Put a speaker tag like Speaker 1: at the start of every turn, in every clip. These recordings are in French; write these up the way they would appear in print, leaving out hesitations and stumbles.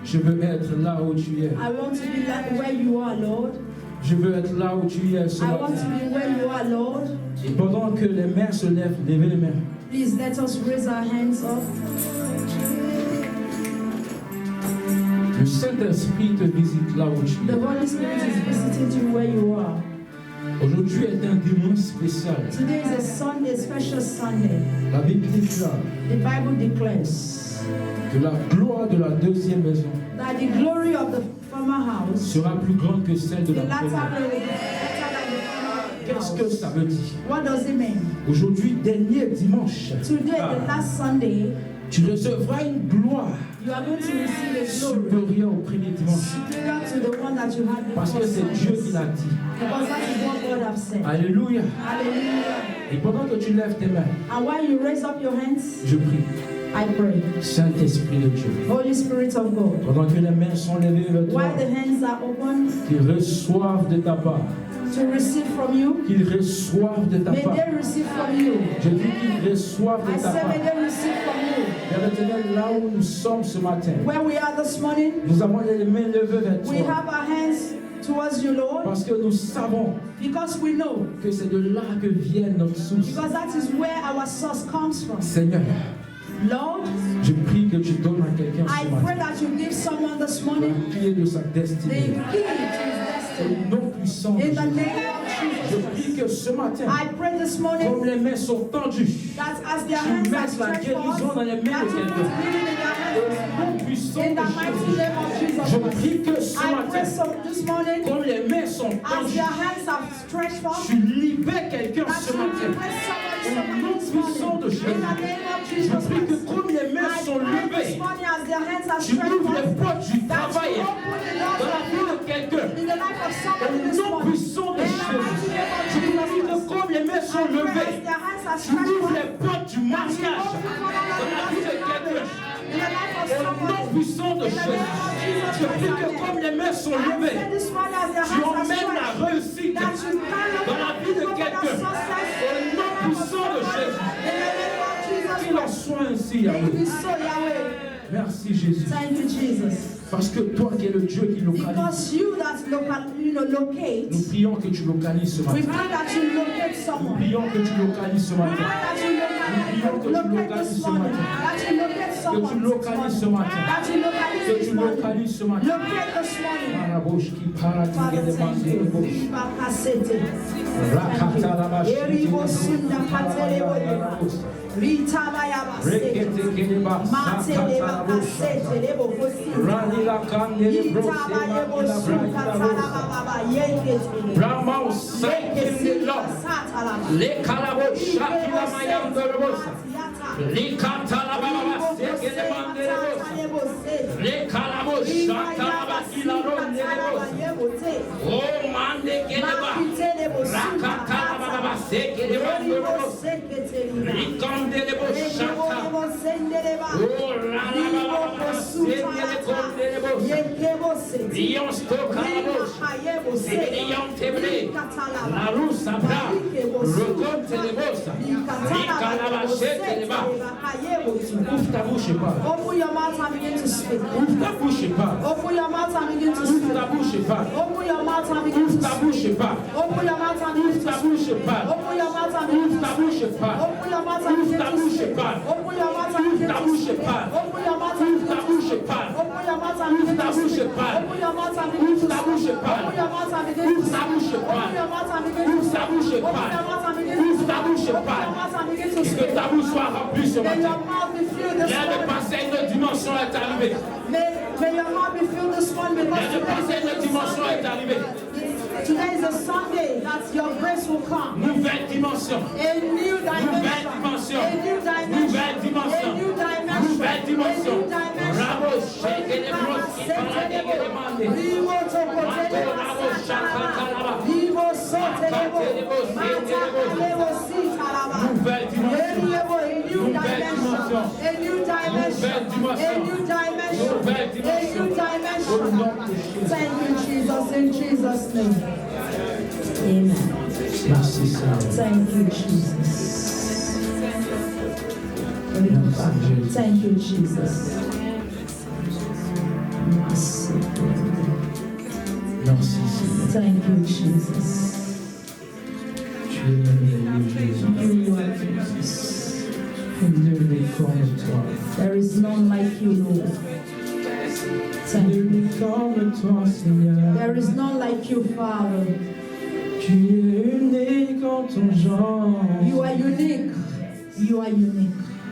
Speaker 1: Je veux être là où tu es.
Speaker 2: I want to be like where you are, Lord.
Speaker 1: Je veux être là où tu es ce
Speaker 2: I want to
Speaker 1: matin.
Speaker 2: be where you are, Lord.
Speaker 1: Et pendant que les mains se lèvent, levez les mains.
Speaker 2: Please let us raise our hands up.
Speaker 1: Le Saint-Esprit te visite là où tu
Speaker 2: The
Speaker 1: es.
Speaker 2: Holy Spirit is visiting you where you are.
Speaker 1: Aujourd'hui est un dimanche spécial.
Speaker 2: Today is a Sunday, special Sunday.
Speaker 1: La Bible déclare
Speaker 2: The Bible declares
Speaker 1: que la gloire de la deuxième maison
Speaker 2: that the glory of the former house,
Speaker 1: sera plus grande que celle de
Speaker 2: the
Speaker 1: la
Speaker 2: latter
Speaker 1: première.
Speaker 2: will be better than the former
Speaker 1: Qu'est-ce que
Speaker 2: house.
Speaker 1: ça veut dire?
Speaker 2: What does it mean?
Speaker 1: Aujourd'hui, dernier dimanche,
Speaker 2: Today, the last Sunday,
Speaker 1: tu recevras une gloire
Speaker 2: you are going to receive a glory
Speaker 1: supérieure au premier dimanche.
Speaker 2: superior to the one that you had
Speaker 1: Parce
Speaker 2: before
Speaker 1: que c'est Dieu qui
Speaker 2: Sundays.
Speaker 1: l'a dit.
Speaker 2: Because that is what God has said.
Speaker 1: Alléluia.
Speaker 2: Hallelujah.
Speaker 1: Et pendant que tu lèves tes mains,
Speaker 2: And while you raise up your hands,
Speaker 1: je prie.
Speaker 2: I pray.
Speaker 1: Saint-Esprit de Dieu.
Speaker 2: Holy Spirit of God,
Speaker 1: Pendant que les mains sont levées vers toi,
Speaker 2: while the hands are open
Speaker 1: qu'ils reçoivent de ta part.
Speaker 2: to receive from you,
Speaker 1: Qu'ils reçoivent de ta
Speaker 2: may
Speaker 1: part.
Speaker 2: they receive from you.
Speaker 1: Je dis qu'ils reçoivent
Speaker 2: I
Speaker 1: de ta
Speaker 2: say,
Speaker 1: part.
Speaker 2: may they receive from you.
Speaker 1: Père éternel, là où nous sommes ce matin,
Speaker 2: Where we are this morning,
Speaker 1: nous avons les mains levées vers
Speaker 2: we
Speaker 1: toi.
Speaker 2: have our hands towards you, Lord,
Speaker 1: Parce que nous savons
Speaker 2: because we know,
Speaker 1: que c'est de là que vient notre source.
Speaker 2: because that is where our source comes from.
Speaker 1: Seigneur,
Speaker 2: Lord,
Speaker 1: je prie que tu donnes à quelqu'un
Speaker 2: I
Speaker 1: ce
Speaker 2: pray
Speaker 1: matin
Speaker 2: that you give someone this
Speaker 1: la
Speaker 2: morning
Speaker 1: clé de sa
Speaker 2: the
Speaker 1: destinée.
Speaker 2: key to his
Speaker 1: Au
Speaker 2: destiny.
Speaker 1: nom puissant de
Speaker 2: In the
Speaker 1: Jésus.
Speaker 2: name of
Speaker 1: Je
Speaker 2: Jesus,
Speaker 1: prie que ce matin,
Speaker 2: I pray this morning
Speaker 1: comme les mains sont tendues,
Speaker 2: that as their
Speaker 1: tu
Speaker 2: hands are
Speaker 1: mettes la
Speaker 2: stretched forth,
Speaker 1: guérison dans les mains
Speaker 2: that
Speaker 1: de
Speaker 2: you put
Speaker 1: quelqu'un.
Speaker 2: healing in their
Speaker 1: Au
Speaker 2: hands.
Speaker 1: nom puissant
Speaker 2: In the
Speaker 1: de
Speaker 2: mighty
Speaker 1: Jésus.
Speaker 2: name of Jesus
Speaker 1: Je
Speaker 2: Christ.
Speaker 1: prie que ce
Speaker 2: I pray
Speaker 1: matin,
Speaker 2: so this morning,
Speaker 1: comme les mains sont
Speaker 2: as
Speaker 1: tendues,
Speaker 2: their hands are stretched forth,
Speaker 1: tu libères quelqu'un
Speaker 2: that
Speaker 1: ce
Speaker 2: you
Speaker 1: matin.
Speaker 2: bless
Speaker 1: Au
Speaker 2: someone
Speaker 1: nom
Speaker 2: this
Speaker 1: puissant de
Speaker 2: morning.
Speaker 1: Jésus.
Speaker 2: In the name of
Speaker 1: Je
Speaker 2: Jesus
Speaker 1: prie que
Speaker 2: Christ.
Speaker 1: comme les mains
Speaker 2: I
Speaker 1: sont
Speaker 2: pray this
Speaker 1: levées,
Speaker 2: morning as their hands are
Speaker 1: tu
Speaker 2: stretched
Speaker 1: ouvres les
Speaker 2: forth,
Speaker 1: portes du
Speaker 2: that
Speaker 1: travail
Speaker 2: you open the doors
Speaker 1: dans la vie de quelqu'un.
Speaker 2: in the life of somebody
Speaker 1: Au
Speaker 2: this
Speaker 1: nom
Speaker 2: morning.
Speaker 1: puissant de
Speaker 2: In the
Speaker 1: Jésus.
Speaker 2: mighty name of
Speaker 1: Je prie
Speaker 2: Jesus
Speaker 1: que
Speaker 2: Christ.
Speaker 1: comme les mains
Speaker 2: I
Speaker 1: sont
Speaker 2: pray as
Speaker 1: levées,
Speaker 2: their hands are
Speaker 1: tu
Speaker 2: stretched
Speaker 1: ouvres
Speaker 2: forth,
Speaker 1: les portes du
Speaker 2: that you
Speaker 1: mariage
Speaker 2: open
Speaker 1: dans la vie de quelqu'un.
Speaker 2: in the life of
Speaker 1: Au nom
Speaker 2: somebody.
Speaker 1: puissant de
Speaker 2: In the name
Speaker 1: Jésus.
Speaker 2: of Jesus
Speaker 1: Je prie que
Speaker 2: Christ.
Speaker 1: comme les mains sont
Speaker 2: I
Speaker 1: levées,
Speaker 2: said this morning as their
Speaker 1: tu
Speaker 2: hands are
Speaker 1: emmènes la
Speaker 2: stretched,
Speaker 1: réussite
Speaker 2: that you carry
Speaker 1: dans la vie de quelqu'un. Au nom puissant de Jésus.
Speaker 2: in the name of Jesus
Speaker 1: Qu'il en
Speaker 2: Christ.
Speaker 1: soit ainsi,
Speaker 2: May it
Speaker 1: Yahweh.
Speaker 2: be so, Yahweh.
Speaker 1: Merci Jésus.
Speaker 2: Thank you, Jesus.
Speaker 1: Parce que toi qui es le Dieu qui localise,
Speaker 2: Because you that locate,
Speaker 1: nous prions que tu localises ce
Speaker 2: we
Speaker 1: matin.
Speaker 2: pray that you locate
Speaker 1: Nous
Speaker 2: someone.
Speaker 1: prions que tu localises ce
Speaker 2: We pray
Speaker 1: matin.
Speaker 2: that you locate this morning. That you locate
Speaker 1: Que
Speaker 2: someone.
Speaker 1: tu localises ce matin.
Speaker 2: That you locate
Speaker 1: Que
Speaker 2: this
Speaker 1: tu
Speaker 2: morning.
Speaker 1: localises ce matin.
Speaker 2: Locate this morning.
Speaker 1: Marabosh qui paradigme
Speaker 2: Father,
Speaker 1: de
Speaker 2: thank
Speaker 1: mandé
Speaker 2: you.
Speaker 1: de bouche.
Speaker 2: Viva Cassette.
Speaker 1: Rakata la vache.
Speaker 2: Eribo sunda patele boyeba. Rita bayaba sete.
Speaker 1: Rekete keleba.
Speaker 2: Mate
Speaker 1: Sakata
Speaker 2: leba
Speaker 1: la bouche.
Speaker 2: cassette lebo kosi.
Speaker 1: Rani la kande de
Speaker 2: Rita
Speaker 1: brose.
Speaker 2: bayebo
Speaker 1: Maki la
Speaker 2: suka
Speaker 1: braki la
Speaker 2: tala
Speaker 1: bouche.
Speaker 2: baba yekete.
Speaker 1: Brahma o sangue de l'homme. Le calabo shaki la mayam de rosa. Le kata la baba seke de mande de rosa. Le calabo shaka la baki la ronde de rosa. Oh mande keleba. Rakata la baba seke de mande de rosa. Rikande de boshata. Oh la la baba seke de konde de bosa. Rion stokalabos. Rion tebre. La rusa bra. Reconte de bosa. Rikalabashete de ba. Ouvre ta bouche et parle.
Speaker 2: Open your mouth and begin to speak.
Speaker 1: Ouvre ta bouche et parle.
Speaker 2: Open your mouth and begin to
Speaker 1: Ouvre
Speaker 2: speak.
Speaker 1: ta bouche et parle.
Speaker 2: Open your mouth and begin
Speaker 1: Ouvre
Speaker 2: to
Speaker 1: ta
Speaker 2: speak.
Speaker 1: bouche et parle.
Speaker 2: Open your mouth and
Speaker 1: Ouvre
Speaker 2: begin to
Speaker 1: ta
Speaker 2: speak.
Speaker 1: bouche et parle.
Speaker 2: Open your mouth and
Speaker 1: Ouvre
Speaker 2: begin
Speaker 1: ta
Speaker 2: to
Speaker 1: bouche
Speaker 2: speak.
Speaker 1: et parle.
Speaker 2: Open your mouth and
Speaker 1: Ouvre
Speaker 2: begin
Speaker 1: ta
Speaker 2: to
Speaker 1: bouche et
Speaker 2: speak.
Speaker 1: parle.
Speaker 2: Open your mouth and
Speaker 1: Ouvre
Speaker 2: begin
Speaker 1: ta
Speaker 2: to
Speaker 1: bouche et
Speaker 2: speak.
Speaker 1: parle.
Speaker 2: Open your mouth and
Speaker 1: Ouvre
Speaker 2: begin
Speaker 1: ta
Speaker 2: to
Speaker 1: bouche et
Speaker 2: speak.
Speaker 1: parle.
Speaker 2: Open your mouth and
Speaker 1: Ouvre
Speaker 2: begin
Speaker 1: ta
Speaker 2: to
Speaker 1: bouche et
Speaker 2: speak.
Speaker 1: parle.
Speaker 2: Open your mouth and begin
Speaker 1: Ouvre
Speaker 2: to
Speaker 1: ta
Speaker 2: speak.
Speaker 1: bouche et parle.
Speaker 2: Open your mouth and begin to
Speaker 1: Ouvre ta bouche et
Speaker 2: speak.
Speaker 1: parle.
Speaker 2: Open your mouth and begin to
Speaker 1: Ouvre ta
Speaker 2: speak.
Speaker 1: bouche et
Speaker 2: Open
Speaker 1: parle.
Speaker 2: your mouth and begin to
Speaker 1: Ouvre ta
Speaker 2: speak.
Speaker 1: bouche et
Speaker 2: Open
Speaker 1: parle.
Speaker 2: your mouth and begin to
Speaker 1: Que
Speaker 2: speak.
Speaker 1: ta bouche soit remplie ce
Speaker 2: May
Speaker 1: matin.
Speaker 2: your mouth be filled this
Speaker 1: Viens de
Speaker 2: morning.
Speaker 1: passer une autre dimension est arrivée.
Speaker 2: May your heart be filled this morning
Speaker 1: Viens de
Speaker 2: because
Speaker 1: passer une autre dimension est arrivée.
Speaker 2: today is a Sunday that your grace will come.
Speaker 1: Nouvelle dimension.
Speaker 2: A new
Speaker 1: Nouvelle
Speaker 2: dimension.
Speaker 1: dimension.
Speaker 2: A new dimension.
Speaker 1: Nouvelle dimension.
Speaker 2: A new dimension.
Speaker 1: Nouvelle dimension.
Speaker 2: A new dimension.
Speaker 1: Rabo shake de broski paradege de mande.
Speaker 2: Vivo tokotele
Speaker 1: Rabo shaka kalaba.
Speaker 2: Vivo sotelebo. Matalebo sitalaba.
Speaker 1: Nouvelle dimension.
Speaker 2: Eliebo, a new
Speaker 1: Nouvelle
Speaker 2: dimension.
Speaker 1: dimension.
Speaker 2: A new dimension.
Speaker 1: Nouvelle dimension.
Speaker 2: A new dimension.
Speaker 1: Nouvelle
Speaker 2: A
Speaker 1: dimension.
Speaker 2: new
Speaker 1: Au nom
Speaker 2: dimension.
Speaker 1: de Jésus.
Speaker 2: Thank you, Jesus, in Jesus' name. Amen.
Speaker 1: Merci Seigneur.
Speaker 2: Thank you, Jesus. Thank you, Jesus. Thank you, Jesus. There is none like you, Lord. Thank you. There is none like you, Father.
Speaker 3: Tu es unique en ton genre.
Speaker 2: You are unique. You are unique.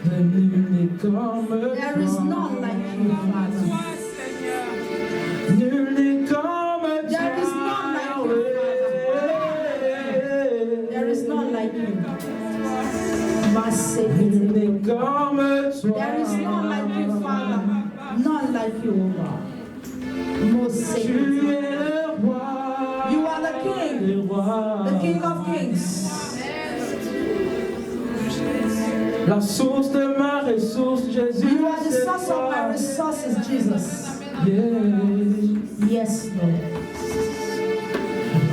Speaker 3: Unique comme
Speaker 2: There is none like you, Father.
Speaker 3: Nul n'est comme
Speaker 2: There is none like you, Father. There is none like you.
Speaker 3: Nul n'est comme toi.
Speaker 2: There is none like you, Father. None like you, O God. Most
Speaker 3: Tu
Speaker 2: sacred.
Speaker 3: es le roi.
Speaker 2: You are the King.
Speaker 3: Le roi.
Speaker 2: The King of Kings.
Speaker 3: La source de ma ressource, Jésus.
Speaker 2: You are the source of my resources, Jesus.
Speaker 3: Yeah.
Speaker 2: Yes, Lord.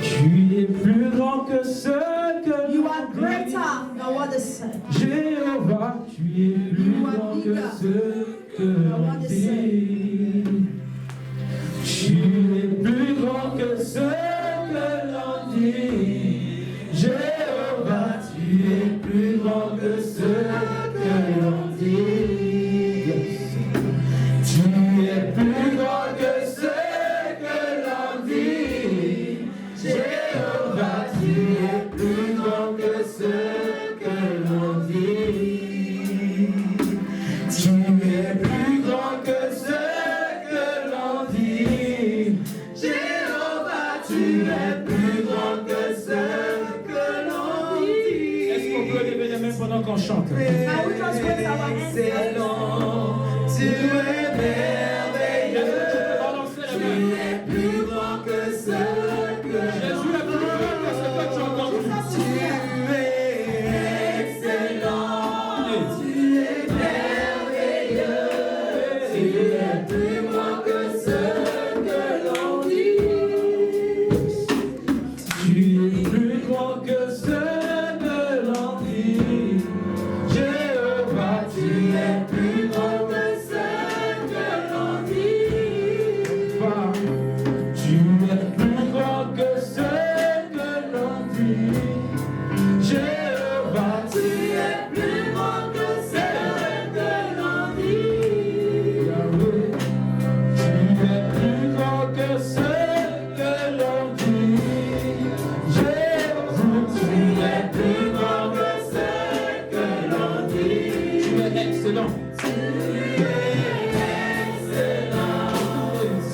Speaker 3: Tu es plus grand que ce que
Speaker 2: You are greater than what is said.
Speaker 3: Jéhovah, tu es plus grand que ce que l'on dit. Tu es plus grand que ce que l'on dit. Jéhovah, tu es plus grand que ce que l'on dit. Tu es plus grand que ce que l'on dit. Jéhovah, tu es plus grand que ce que l'on dit. Tu es plus grand que ce que l'on dit. Jéhovah, tu es plus grand que ce que l'on dit. Est-ce qu'on peut lever les mains pendant qu'on chante?
Speaker 2: Now we just raise our hands.
Speaker 3: Excellent, tu es merveilleux. Tu es plus grand que ce que Jésus est plus grand que ce que tu as entendu. Tu es excellent, tu es merveilleux. Tu es plus grand que ce que l'on dit. Tu es plus grand que ce que l'on dit. Jéhovah, tu es plus grand que ce que l'on dit. Tu es plus grand que ce que l'on dit. Jéhovah, tu es plus grand que ce que l'on dit. Yahweh, tu es plus grand que ce que l'on dit. Jéhovah, tu es plus grand que ce que l'on dit. Tu es excellent. Tu es excellent.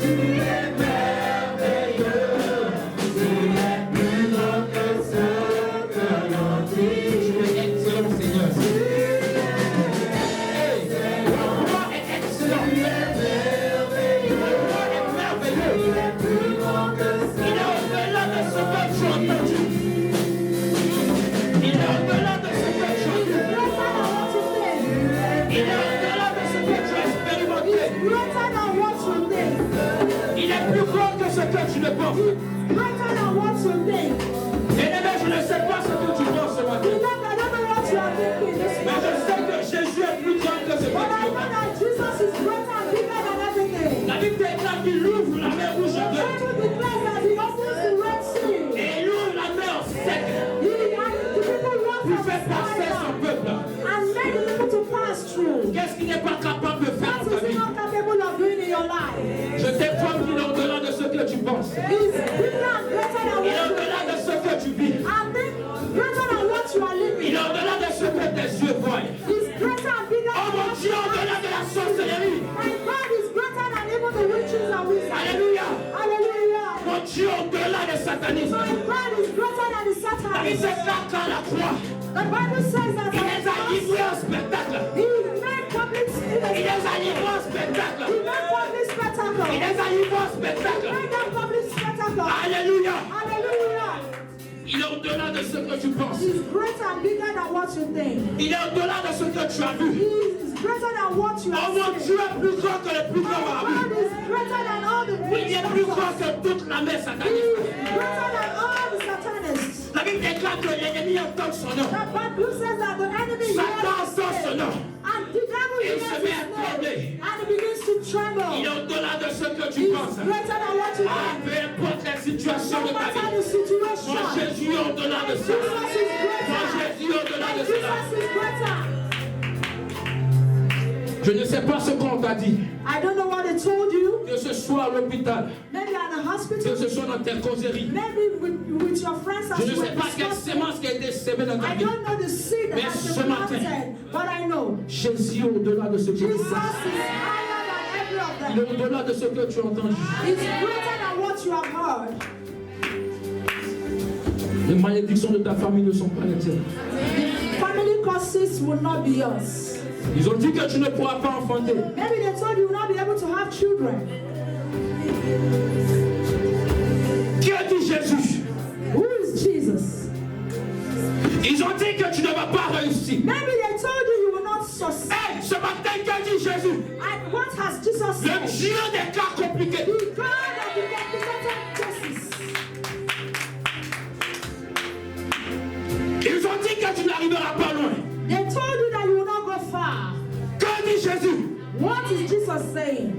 Speaker 3: Tu es merveilleux. Tu es plus grand que ce que l'on dit. Tu es excellent, Seigneur. Tu es excellent. Tu es merveilleux. Tu es plus grand que ce. Il est au-delà de ce que tu as entendu. Il est au-delà de ce que tu as entendu. Il est au-delà de ce que tu as expérimenté.
Speaker 2: Greater than what you think.
Speaker 1: Il est plus grand que ce que tu ne penses.
Speaker 2: Greater than what you think.
Speaker 1: Bien-aimé, je ne sais pas ce que tu penses ce matin.
Speaker 2: Beloved, I don't know what you are thinking this
Speaker 1: Mais je
Speaker 2: morning.
Speaker 1: sais que Jésus est plus grand que ce que tu
Speaker 2: But I know
Speaker 1: penses.
Speaker 2: that Jesus is greater and bigger than everything.
Speaker 1: La Bible déclare qu'il ouvre la mer rouge en
Speaker 2: The
Speaker 1: deux.
Speaker 2: Bible declares that he opens the Red Sea.
Speaker 1: Et il ouvre la mer sec.
Speaker 2: The people walk
Speaker 1: Pour
Speaker 2: on
Speaker 1: faire passer son
Speaker 2: fire
Speaker 1: peuple.
Speaker 2: and let the people to pass through.
Speaker 1: Qu'est-ce qu'il n'est pas capable de faire
Speaker 2: What
Speaker 1: dans ta
Speaker 2: is he
Speaker 1: vie?
Speaker 2: not capable of doing in your life?
Speaker 1: Je t'informe qu'il est au-delà de ce que tu penses.
Speaker 2: He's bigger and greater than
Speaker 1: Il est
Speaker 2: what you
Speaker 1: au-delà de
Speaker 2: think.
Speaker 1: ce que tu vis.
Speaker 2: And then greater than what you are
Speaker 1: Il
Speaker 2: living.
Speaker 1: est au-delà de ce que tes yeux voient.
Speaker 2: He's greater and bigger
Speaker 1: Oh
Speaker 2: than
Speaker 1: mon
Speaker 2: what
Speaker 1: Dieu,
Speaker 2: you
Speaker 1: au-delà
Speaker 2: are.
Speaker 1: de la sorcellerie.
Speaker 2: And God is greater than even the witches and wizards.
Speaker 1: Alléluia.
Speaker 2: Hallelujah.
Speaker 1: Mon Dieu, au-delà du satanisme.
Speaker 2: My God is greater than the
Speaker 1: La Bible
Speaker 2: Satan.
Speaker 1: déclare qu'à la croix,
Speaker 2: The Bible says that
Speaker 1: il les a livrés au spectacle.
Speaker 2: He made public
Speaker 1: Il les a livrés au spectacle.
Speaker 2: He made public spectacle.
Speaker 1: Il les a livrés au
Speaker 2: He
Speaker 1: spectacle.
Speaker 2: made them public spectacle.
Speaker 1: Alléluia.
Speaker 2: Hallelujah.
Speaker 1: Il est au-delà de ce que tu penses.
Speaker 2: He's greater and bigger than what you think.
Speaker 1: Il est au-delà de ce que tu as vu.
Speaker 2: He's greater than what you
Speaker 1: Oh
Speaker 2: have
Speaker 1: mon
Speaker 2: seen.
Speaker 1: Dieu est plus grand que le plus grand
Speaker 2: God
Speaker 1: marabout.
Speaker 2: is greater than all the
Speaker 1: Il est plus grand
Speaker 2: witches.
Speaker 1: que toute la mer
Speaker 2: He
Speaker 1: satanique.
Speaker 2: is greater than all the Satanists.
Speaker 1: La Bible déclare que l'ennemi entend son nom.
Speaker 2: The Bible says that the enemy
Speaker 1: Satan
Speaker 2: hears
Speaker 1: entend son nom.
Speaker 2: and the devil
Speaker 1: Et il se met à trembler.
Speaker 2: And he begins to tremble.
Speaker 1: Il est au-delà de ce que tu
Speaker 2: He's
Speaker 1: penses.
Speaker 2: greater than what you
Speaker 1: Ah,
Speaker 2: think.
Speaker 1: peu importe la situation
Speaker 2: No
Speaker 1: de ta
Speaker 2: matter
Speaker 1: vie.
Speaker 2: the situation.
Speaker 1: Moi, Jésus est au-delà de ça.
Speaker 2: Jesus is
Speaker 1: Moi,
Speaker 2: greater.
Speaker 1: Jésus est au-delà de cela.
Speaker 2: Jesus is greater.
Speaker 1: Je ne sais pas ce qu'on t'a dit.
Speaker 2: I don't know what they told you.
Speaker 1: Que ce soit à l'hôpital,
Speaker 2: Maybe at the
Speaker 1: que
Speaker 2: hospital.
Speaker 1: ce soit dans tes causeries.
Speaker 2: Maybe with your friends
Speaker 1: Je
Speaker 2: as
Speaker 1: ne
Speaker 2: you
Speaker 1: sais pas quelle
Speaker 2: discussing.
Speaker 1: sémence qui a été sémée dans ta
Speaker 2: I
Speaker 1: vie.
Speaker 2: don't know the seed that
Speaker 1: Mais
Speaker 2: has
Speaker 1: ce
Speaker 2: been
Speaker 1: matin,
Speaker 2: planted, but I know
Speaker 1: Jésus est au-delà de ce que tu
Speaker 2: Jesus is
Speaker 1: penses.
Speaker 2: higher than every of
Speaker 1: Il est
Speaker 2: them.
Speaker 1: au-delà de ce que tu as entendu.
Speaker 2: He's greater than what you have heard.
Speaker 1: Les malédictions de ta famille ne sont pas les tiennes.
Speaker 2: Family curses will not be yours.
Speaker 1: Ils ont dit que tu ne pourras pas enfanter.
Speaker 2: Maybe they told you will not be able to have children.
Speaker 1: Que dit Jésus?
Speaker 2: Who is Jesus?
Speaker 1: Ils ont dit que tu ne vas pas réussir.
Speaker 2: Maybe they told you you will not succeed.
Speaker 1: Hey, ce matin, que dit Jésus?
Speaker 2: And what has Jesus
Speaker 1: Le
Speaker 2: said?
Speaker 1: Dieu des cas compliqués.
Speaker 2: The God of the complicated cases.
Speaker 1: Ils ont dit que tu n'arriveras pas loin.
Speaker 2: They told you that you will not go far.
Speaker 1: Que dit Jésus?
Speaker 2: What is Jesus saying?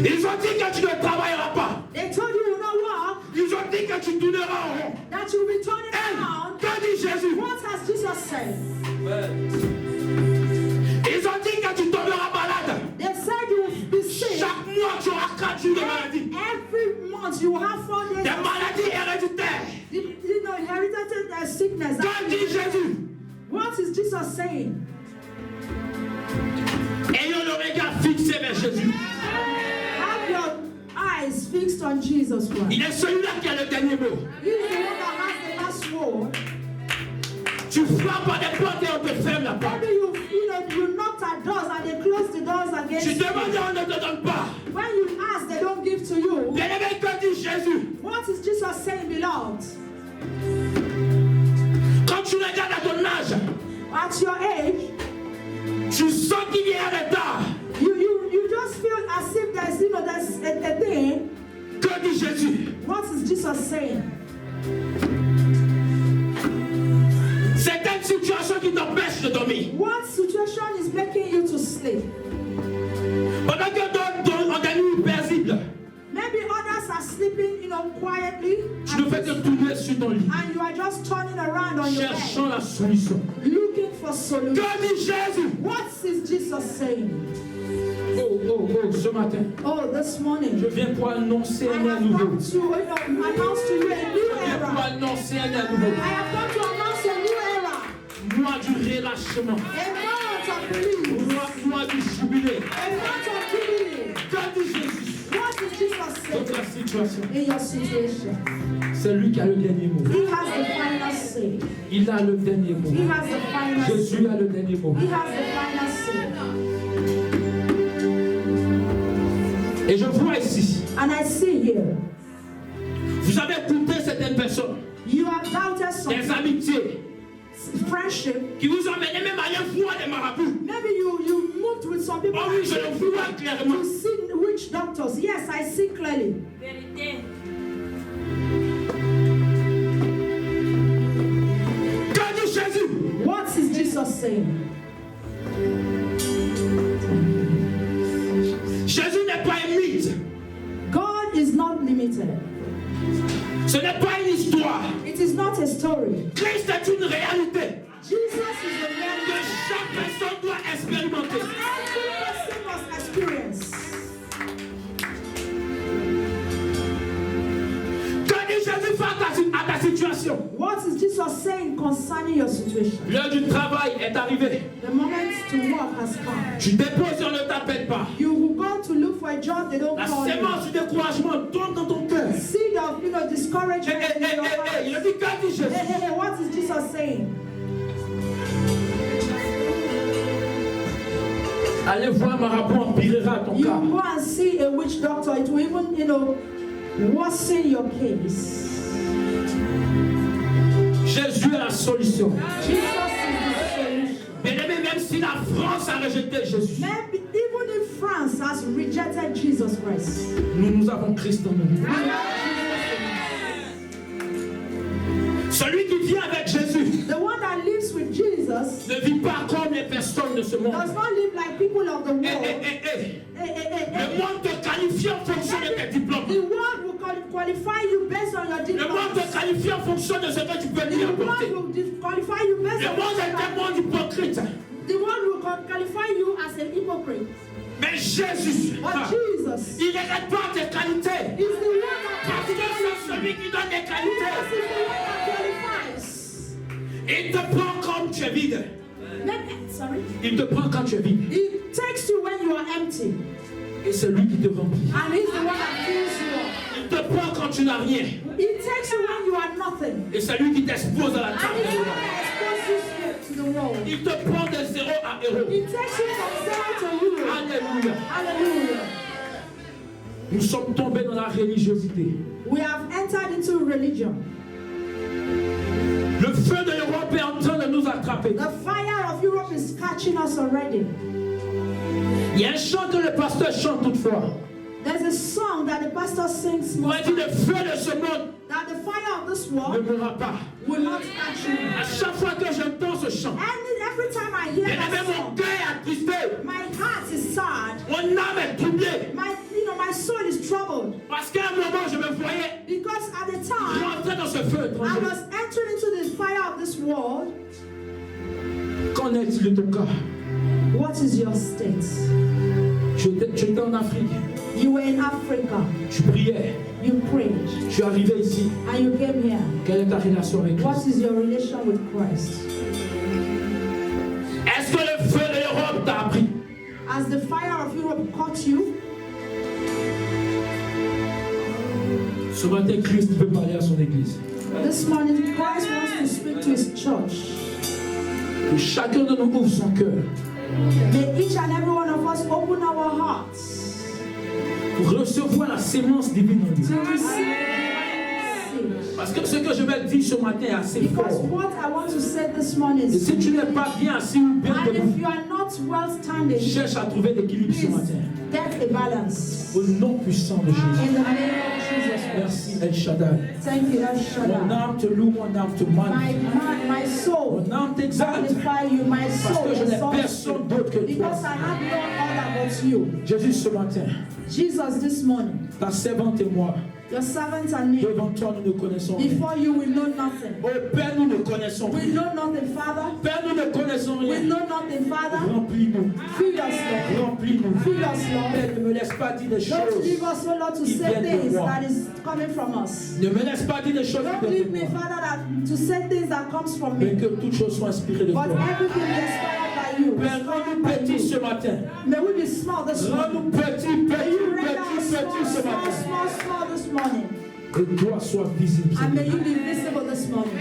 Speaker 1: Ils ont dit que tu ne travailleras pas.
Speaker 2: They told you you will not walk,
Speaker 1: Ils ont dit que tu tourneras en rond.
Speaker 2: that you will be turning
Speaker 1: Hey,
Speaker 2: around.
Speaker 1: que dit Jésus?
Speaker 2: What has Jesus said?
Speaker 1: Ils ont dit que tu tomberas malade.
Speaker 2: They said you will be sick.
Speaker 1: Chaque mois, tu auras 4 jours de maladie.
Speaker 2: Every month you will have 4 days.
Speaker 1: Des maladies héréditaires.
Speaker 2: You know, inherited sickness.
Speaker 1: Que dit Jésus?
Speaker 2: What is Jesus saying?
Speaker 1: Ayons le regard fixé vers Jésus.
Speaker 2: Have your eyes fixed on Jesus Christ.
Speaker 1: Il est celui-là qui a le dernier mot.
Speaker 2: He's the one that has the last word.
Speaker 1: Tu frappes à des portes et on te ferme la porte.
Speaker 2: Maybe you knocked at doors and they closed the doors against
Speaker 1: Tu
Speaker 2: you.
Speaker 1: demandes et on ne te donne pas.
Speaker 2: When you ask, they don't give to you.
Speaker 1: Bien-aimé, que dit Jésus?
Speaker 2: What is Jesus saying, beloved?
Speaker 1: Quand tu regardes à ton âge,
Speaker 2: At your age,
Speaker 1: tu sens qu'il y a un retard.
Speaker 2: you just feel as if there's a thing.
Speaker 1: Que dit Jésus?
Speaker 2: What is Jesus saying?
Speaker 1: Certaines situations qui t'empêchent de dormir.
Speaker 2: What situation is making you to sleep?
Speaker 1: Pendant que d'autres ont des nuits paisibles,
Speaker 2: Maybe others are sleeping, quietly,
Speaker 1: tu ne fais que tourner sur ton lit,
Speaker 2: and you are just turning around on your bed,
Speaker 1: cherchant la solution.
Speaker 2: looking for solution.
Speaker 1: Que dit Jésus?
Speaker 2: What is Jesus saying?
Speaker 1: Oh, ce matin,
Speaker 2: Oh, this morning,
Speaker 1: je viens pour annoncer
Speaker 2: I
Speaker 1: un air
Speaker 2: have
Speaker 1: nouveau.
Speaker 2: come to announce to you a new
Speaker 1: Je viens pour
Speaker 2: era.
Speaker 1: annoncer un air nouveau.
Speaker 2: I have come to announce a new era.
Speaker 1: Mois du relâchement.
Speaker 2: A month of release.
Speaker 1: Mois du jubilé.
Speaker 2: A month of jubilee.
Speaker 1: Que dit Jésus?
Speaker 2: What is Jesus
Speaker 1: Dans ta
Speaker 2: saying
Speaker 1: situation,
Speaker 2: in your situation?
Speaker 1: c'est lui qui a le dernier mot.
Speaker 2: He has the final say.
Speaker 1: Il a le dernier mot.
Speaker 2: He has the final say.
Speaker 1: Jésus a le dernier mot.
Speaker 2: He has the final say.
Speaker 1: Et je vois ici,
Speaker 2: And I see here,
Speaker 1: vous avez écouté certaines personnes,
Speaker 2: you have doubted some
Speaker 1: des amitiés,
Speaker 2: friendship.
Speaker 1: qui vous ont mené même à aller voir des marabouts.
Speaker 2: Maybe you moved with some people.
Speaker 1: Oh oui, je le vois clairement.
Speaker 2: You see witch doctors. Yes, I see clearly.
Speaker 1: Que dit Jésus?
Speaker 2: What is Jesus saying?
Speaker 1: Jésus n'est pas un mythe.
Speaker 2: God is not limited.
Speaker 1: Ce n'est pas une histoire.
Speaker 2: It is not a story.
Speaker 1: Christ est une réalité
Speaker 2: Jesus is a
Speaker 1: que
Speaker 2: reality.
Speaker 1: chaque personne doit expérimenter.
Speaker 2: Every person must experience.
Speaker 1: Que dit Jésus face à ta situation?
Speaker 2: What is Jesus saying concerning your situation?
Speaker 1: L'heure du travail est arrivée.
Speaker 2: The moment to work has come.
Speaker 1: Tu déposes, on ne t'appelle pas.
Speaker 2: You will go to look for a job, they don't
Speaker 1: La
Speaker 2: call you.
Speaker 1: sémence du découragement tombe dans ton cœur.
Speaker 2: Seed of discouragement in your heart.
Speaker 1: Il a dit, que dit Jésus?
Speaker 2: Hey, what is Jesus saying?
Speaker 1: Allez voir marabout, empirera ton
Speaker 2: You
Speaker 1: cas.
Speaker 2: go and see a witch doctor, it will even, worsen your case.
Speaker 1: Jésus est la solution.
Speaker 2: Jesus is the solution.
Speaker 1: Bien-aimé, même si la France a rejeté Jésus,
Speaker 2: Maybe even if France has rejected Jesus Christ,
Speaker 1: nous avons Christ en nous. Celui qui vient avec Jésus
Speaker 2: the one that lives with Jesus
Speaker 1: ne vit pas comme les personnes de ce monde.
Speaker 2: does not live like people of the world.
Speaker 1: Le monde te qualifie en fonction de tes diplômes.
Speaker 2: The world will qualify you based on your
Speaker 1: Le monde
Speaker 2: diplomas.
Speaker 1: te qualifie en fonction de ce que tu peux lui
Speaker 2: The
Speaker 1: apporter.
Speaker 2: world will qualify you based
Speaker 1: Le
Speaker 2: on
Speaker 1: monde
Speaker 2: what
Speaker 1: est
Speaker 2: you
Speaker 1: un monde hypocrite.
Speaker 2: The world will qualify you as an hypocrite.
Speaker 1: Mais Jésus,
Speaker 2: But Jesus
Speaker 1: il n'arrête pas tes qualités.
Speaker 2: is the one that
Speaker 1: Parce que c'est celui qui donne des
Speaker 2: Jesus
Speaker 1: qualités.
Speaker 2: is the one that qualifies.
Speaker 1: Il te prend comme tu es vide.
Speaker 2: Sorry.
Speaker 1: Il te prend quand tu es vide.
Speaker 2: He takes you when you are empty.
Speaker 1: Et c'est lui qui te remplit.
Speaker 2: And he's the one that fills you up.
Speaker 1: Il te prend quand tu n'as rien.
Speaker 2: He takes you when you are nothing.
Speaker 1: Et c'est lui qui t'expose à la
Speaker 2: And
Speaker 1: table.
Speaker 2: he's the one that exposes you to the world.
Speaker 1: Il te prend de zéro à héros.
Speaker 2: He takes you from zero to hero.
Speaker 1: Alléluia.
Speaker 2: Hallelujah.
Speaker 1: Nous sommes tombés dans la religiosité.
Speaker 2: We have entered into religion.
Speaker 1: Le feu de l'Europe est en train de nous attraper.
Speaker 2: The fire of Europe is catching us already.
Speaker 1: Il y a un chant que le pasteur chante toutefois.
Speaker 2: There's a song that the pastor sings
Speaker 1: On a dit le feu de ce monde
Speaker 2: that the fire of this
Speaker 1: ne
Speaker 2: world
Speaker 1: mourra pas.
Speaker 2: will not catch you.
Speaker 1: À chaque fois que j'entends ce chant,
Speaker 2: And every time I hear
Speaker 1: et
Speaker 2: that
Speaker 1: même mon
Speaker 2: song,
Speaker 1: cœur est attristé,
Speaker 2: my heart is sad.
Speaker 1: mon âme est troublée.
Speaker 2: My soul is troubled.
Speaker 1: Parce qu'à un moment, je me voyais
Speaker 2: Because at the time,
Speaker 1: rentrer dans ce feu
Speaker 2: I
Speaker 1: étranger.
Speaker 2: was entering into the fire of this world.
Speaker 1: Qu'en est-il de ton cas?
Speaker 2: What is your state?
Speaker 1: Tu étais en Afrique,
Speaker 2: You were in Africa.
Speaker 1: tu priais,
Speaker 2: You prayed.
Speaker 1: tu es arrivé ici.
Speaker 2: And you came here.
Speaker 1: Quelle est ta relation avec
Speaker 2: What
Speaker 1: Christ?
Speaker 2: is your relation with Christ?
Speaker 1: Est-ce que le feu de l'Europe t'a appris?
Speaker 2: Has the fire of Europe caught you?
Speaker 1: Ce matin, Christ veut parler à son église.
Speaker 2: This morning, Christ wants to speak to his church.
Speaker 1: Que chacun de nous ouvre son cœur
Speaker 2: May each and every one of us open our hearts
Speaker 1: pour recevoir la sémence divine en
Speaker 2: to
Speaker 1: nous.
Speaker 2: receive.
Speaker 1: Parce que ce que je vais dire ce matin est assez
Speaker 2: Because
Speaker 1: fort.
Speaker 2: what I want to say this morning
Speaker 1: Et
Speaker 2: is,
Speaker 1: si tu n'es pas bien assis ou bien
Speaker 2: and if
Speaker 1: debout,
Speaker 2: you are not well standing,
Speaker 1: cherche à trouver l'équilibre ce
Speaker 2: please
Speaker 1: matin.
Speaker 2: get a balance.
Speaker 1: Au nom puissant de Jésus.
Speaker 2: In the name of Jesus Christ.
Speaker 1: Merci El Shaddai.
Speaker 2: Thank you, El
Speaker 1: Mon
Speaker 2: Shaddai.
Speaker 1: âme te loue, mon âme te magnifie.
Speaker 2: My soul
Speaker 1: Mon âme t'exalte.
Speaker 2: magnify you. My
Speaker 1: Parce
Speaker 2: soul
Speaker 1: que je n'ai
Speaker 2: exalts
Speaker 1: personne
Speaker 2: you.
Speaker 1: d'autre que toi.
Speaker 2: Because I have no other but you.
Speaker 1: Jésus, ce matin,
Speaker 2: Jesus, this morning,
Speaker 1: ta servante et moi,
Speaker 2: your servants and me,
Speaker 1: devant toi, nous ne connaissons rien.
Speaker 2: before you we know nothing.
Speaker 1: Oh Père, nous ne connaissons
Speaker 2: We
Speaker 1: rien.
Speaker 2: know nothing, Father.
Speaker 1: Père, nous ne connaissons
Speaker 2: We
Speaker 1: rien.
Speaker 2: know nothing, Father.
Speaker 1: Remplis-nous.
Speaker 2: Feed us, Lord.
Speaker 1: Remplis-nous.
Speaker 2: Feed us, Lord.
Speaker 1: Père, ne me laisse pas dire des
Speaker 2: Don't
Speaker 1: choses.
Speaker 2: leave us, oh Lord, to
Speaker 1: qui
Speaker 2: say
Speaker 1: viennent de
Speaker 2: things
Speaker 1: moi.
Speaker 2: that is coming from us.
Speaker 1: Ne me laisse pas dire des choses
Speaker 2: Don't
Speaker 1: qui
Speaker 2: leave
Speaker 1: viennent
Speaker 2: me,
Speaker 1: de moi.
Speaker 2: Father, to say things that comes from
Speaker 1: Mais
Speaker 2: me.
Speaker 1: que toutes choses soient inspirées de toi.
Speaker 2: But everything is inspired by you.
Speaker 1: Père, rends-nous petits ce matin.
Speaker 2: May we be small this morning.
Speaker 1: Rends-nous petits,
Speaker 2: May you render
Speaker 1: petits,
Speaker 2: us
Speaker 1: petits ce matin.
Speaker 2: small this morning.
Speaker 1: Que toi sois visible.
Speaker 2: And may you be visible this morning.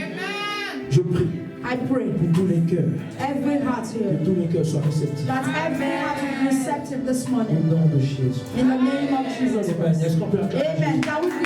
Speaker 1: Je prie
Speaker 2: I pray
Speaker 1: pour tous les cœurs.
Speaker 2: every heart
Speaker 1: Que
Speaker 2: here,
Speaker 1: tous les cœurs soient réceptifs.
Speaker 2: that every heart will be receptive this
Speaker 1: Au
Speaker 2: morning.
Speaker 1: nom de Jésus.
Speaker 2: In the name of Jesus
Speaker 1: Amen.
Speaker 2: Christ.
Speaker 1: Est-ce qu'on peut acclamer?
Speaker 2: Amen. That we be